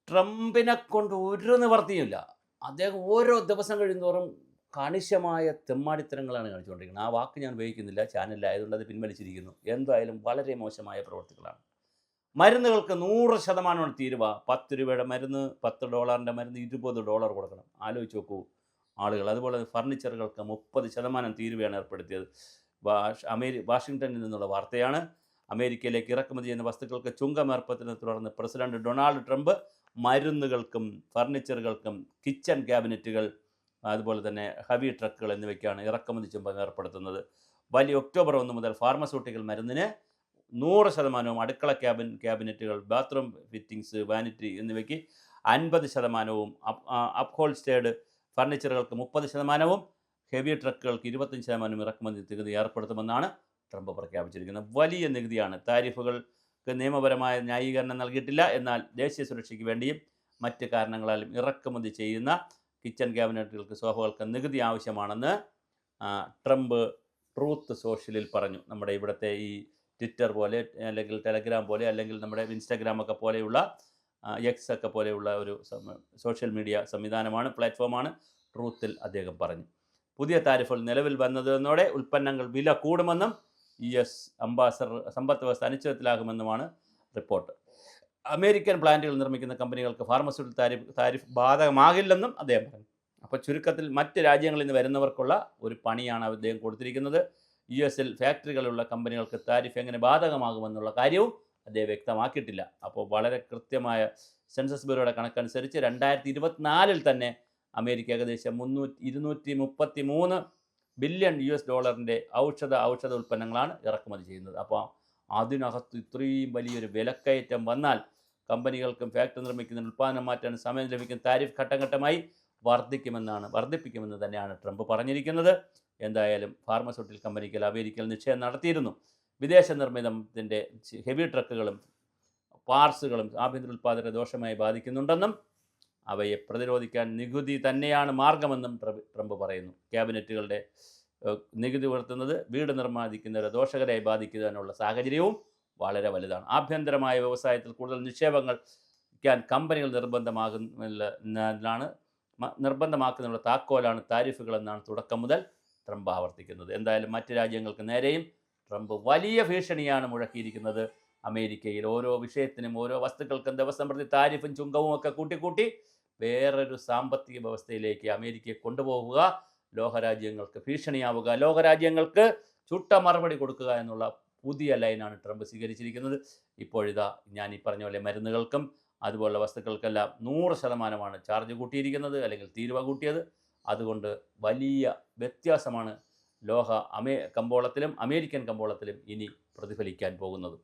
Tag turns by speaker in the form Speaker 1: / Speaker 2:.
Speaker 1: ട്രംപിനെ കൊണ്ട് ഒരു നിവർത്തിയുമില്ല. അദ്ദേഹം ഓരോ ദിവസം കഴിയുന്തോറും കണിശമായ തെമ്മാടിത്തരങ്ങളാണ് കാണിച്ചുകൊണ്ടിരിക്കുന്നത്. ആ വാക്ക് ഞാൻ ഉപയോഗിക്കുന്നില്ല, ചാനലിലായതുകൊണ്ട് അത് പിൻവലിച്ചിരിക്കുന്നു. എന്തായാലും വളരെ മോശമായ പ്രവർത്തികളാണ്. മരുന്നുകൾക്ക് 100% തീരുവ. 10 രൂപയുടെ മരുന്ന്, $10 മരുന്ന് $20 കൊടുക്കണം. ആലോചിച്ച് നോക്കൂ ആളുകൾ. അതുപോലെ ഫർണിച്ചറുകൾക്ക് 30% തീരുവയാണ് ഏർപ്പെടുത്തിയത്. വാഷിങ്ടണിൽ നിന്നുള്ള വാർത്തയാണ്. അമേരിക്കയിലേക്ക് ഇറക്കുമതി ചെയ്യുന്ന വസ്തുക്കൾക്ക് ചുങ്കം ഏർപ്പെടുത്തിയതിനെ തുടർന്ന് പ്രസിഡന്റ് ഡൊണാൾഡ് ട്രംപ് മരുന്നുകൾക്കും ഫർണിച്ചറുകൾക്കും കിച്ചൺ ക്യാബിനറ്റുകൾ അതുപോലെ തന്നെ ഹെവി ട്രക്കുകൾ എന്നിവയ്ക്കാണ് ഇറക്കുമതി ചുങ്കം ഏർപ്പെടുത്തുന്നത്. ഒക്ടോബർ 1 മുതൽ ഫാർമസ്യൂട്ടിക്കൽ മരുന്നിന് 100%, അടുക്കള ക്യാബിനറ്റുകൾ, ബാത്റൂം ഫിറ്റിംഗ്സ്, വാനിറ്റി എന്നിവയ്ക്ക് 50%, അപ്ഹോൾസ്റ്റേഡ് ഫർണിച്ചറുകൾക്ക് 30%, ഹെവി ട്രക്കുകൾക്ക് 25% ഇറക്കുമതി നികുതി ഏർപ്പെടുത്തുമെന്നാണ് ട്രംപ് പ്രഖ്യാപിച്ചിരിക്കുന്നത്. വലിയ നികുതിയാണ്. താരിഫുകൾക്ക് നിയമപരമായ ന്യായീകരണം നൽകിയിട്ടില്ല. എന്നാൽ ദേശീയ സുരക്ഷയ്ക്ക് വേണ്ടിയും മറ്റ് കാരണങ്ങളാലും ഇറക്കുമതി ചെയ്യുന്ന കിച്ചൺ ക്യാബിനറ്റുകൾക്ക്, സോഫകൾക്ക് നികുതി ആവശ്യമാണെന്ന് ട്രംപ് ട്രൂത്ത് സോഷ്യലിൽ പറഞ്ഞു. നമ്മുടെ ഇവിടുത്തെ ഈ ട്വിറ്റർ പോലെ അല്ലെങ്കിൽ ടെലഗ്രാം പോലെ അല്ലെങ്കിൽ നമ്മുടെ ഇൻസ്റ്റാഗ്രാമൊക്കെ പോലെയുള്ള എക്സ് ഒക്കെ പോലെയുള്ള ഒരു സോഷ്യൽ മീഡിയ സംവിധാനമാണ്, പ്ലാറ്റ്ഫോമാണ്. ട്രൂത്തിൽ അദ്ദേഹം പറഞ്ഞു. പുതിയ താരിഫുകൾ നിലവിൽ വന്നതോടെ ഉൽപ്പന്നങ്ങൾ വില കൂടുമെന്നും US അംബാസഡർ സമ്പദ് വ്യവസ്ഥ അനിശ്ചിതത്തിലാകുമെന്നുമാണ് റിപ്പോർട്ട്. അമേരിക്കൻ പ്ലാന്റുകൾ നിർമ്മിക്കുന്ന കമ്പനികൾക്ക് ഫാർമസ്യൂട്ടിക്കൽ താരിഫ് ബാധകമാകില്ലെന്നും അദ്ദേഹം പറഞ്ഞു. അപ്പോൾ ചുരുക്കത്തിൽ മറ്റ് രാജ്യങ്ങളിൽ നിന്ന് വരുന്നവർക്കുള്ള ഒരു പണിയാണ് അദ്ദേഹം കൊടുത്തിരിക്കുന്നത്. US ഫാക്ടറികളുള്ള കമ്പനികൾക്ക് താരിഫ് എങ്ങനെ ബാധകമാകുമെന്നുള്ള കാര്യവും അദ്ദേഹം വ്യക്തമാക്കിയിട്ടില്ല. അപ്പോൾ വളരെ കൃത്യമായ സെൻസസ് ബ്യൂറോയുടെ കണക്കനുസരിച്ച് 2024 തന്നെ അമേരിക്ക ഏകദേശം $233 ബില്യൺ ഔഷധ ഉൽപ്പന്നങ്ങളാണ് ഇറക്കുമതി ചെയ്യുന്നത്. അപ്പോൾ അതിനകത്ത് ഇത്രയും വലിയൊരു വിലക്കയറ്റം വന്നാൽ കമ്പനികൾക്കും ഫാക്ടറി നിർമ്മിക്കുന്ന ഉൽപ്പാദനം മാറ്റാൻ സമയം ലഭിക്കുന്ന താരിഫ് ഘട്ടം ഘട്ടമായി വർദ്ധിപ്പിക്കുമെന്ന് തന്നെയാണ് ട്രംപ് പറഞ്ഞിരിക്കുന്നത്. എന്തായാലും ഫാർമസ്യൂട്ടിക്കൽ കമ്പനികൾ അമേരിക്കയിൽ നിക്ഷേപം നടത്തിയിരുന്നു. വിദേശ നിർമ്മിതത്തിൻ്റെ ഹെവി ട്രക്കുകളും പാർട്സുകളും ആഭ്യന്തര ഉൽപ്പാദനത്തെ ദോഷമായി ബാധിക്കുന്നുണ്ടെന്നും അവയെ പ്രതിരോധിക്കാൻ നികുതി തന്നെയാണ് മാർഗമെന്നും ട്രംപ് പറയുന്നു. ക്യാബിനറ്റുകളുടെ നികുതി ഉയർത്തുന്നത് വീട് നിർമ്മാണിക്കുന്നവരെ ദോഷകരമായി ബാധിക്കുന്നതിനുള്ള സാഹചര്യവും വളരെ വലുതാണ്. ആഭ്യന്തരമായ വ്യവസായത്തിൽ കൂടുതൽ നിക്ഷേപങ്ങൾ കമ്പനികൾ നിർബന്ധമാക്കുന്നതിനുള്ള താക്കോലാണ് താരിഫുകളെന്നാണ് തുടക്കം മുതൽ ട്രംപ് ആവർത്തിക്കുന്നത്. എന്തായാലും മറ്റ് രാജ്യങ്ങൾക്ക് നേരെയും ട്രംപ് വലിയ ഭീഷണിയാണ് മുഴക്കിയിരിക്കുന്നത്. അമേരിക്കയിൽ ഓരോ വിഷയത്തിനും ഓരോ വസ്തുക്കൾക്കും ദിവസം പ്രതി താരിഫും ചുങ്കവും ഒക്കെ കൂട്ടിക്കൂട്ടി വേറൊരു സാമ്പത്തിക വ്യവസ്ഥയിലേക്ക് അമേരിക്കയെ കൊണ്ടുപോകുക, ലോകരാജ്യങ്ങൾക്ക് ഭീഷണിയാവുക, ലോകരാജ്യങ്ങൾക്ക് ചുട്ട മറുപടി കൊടുക്കുക എന്നുള്ള പുതിയ ലൈനാണ് ട്രംപ് സ്വീകരിച്ചിരിക്കുന്നത്. ഇപ്പോഴിതാ ഞാൻ ഈ പറഞ്ഞ പോലെ മരുന്നുകൾക്കും അതുപോലുള്ള വസ്തുക്കൾക്കെല്ലാം 100% ചാർജ് കൂട്ടിയിരിക്കുന്നത് അല്ലെങ്കിൽ തീരുവ കൂട്ടിയത്. അതുകൊണ്ട് വലിയ വ്യത്യാസമാണ് കമ്പോളത്തിലും അമേരിക്കൻ കമ്പോളത്തിലും ഇനി പ്രതിഫലിക്കാൻ പോകുന്നത്.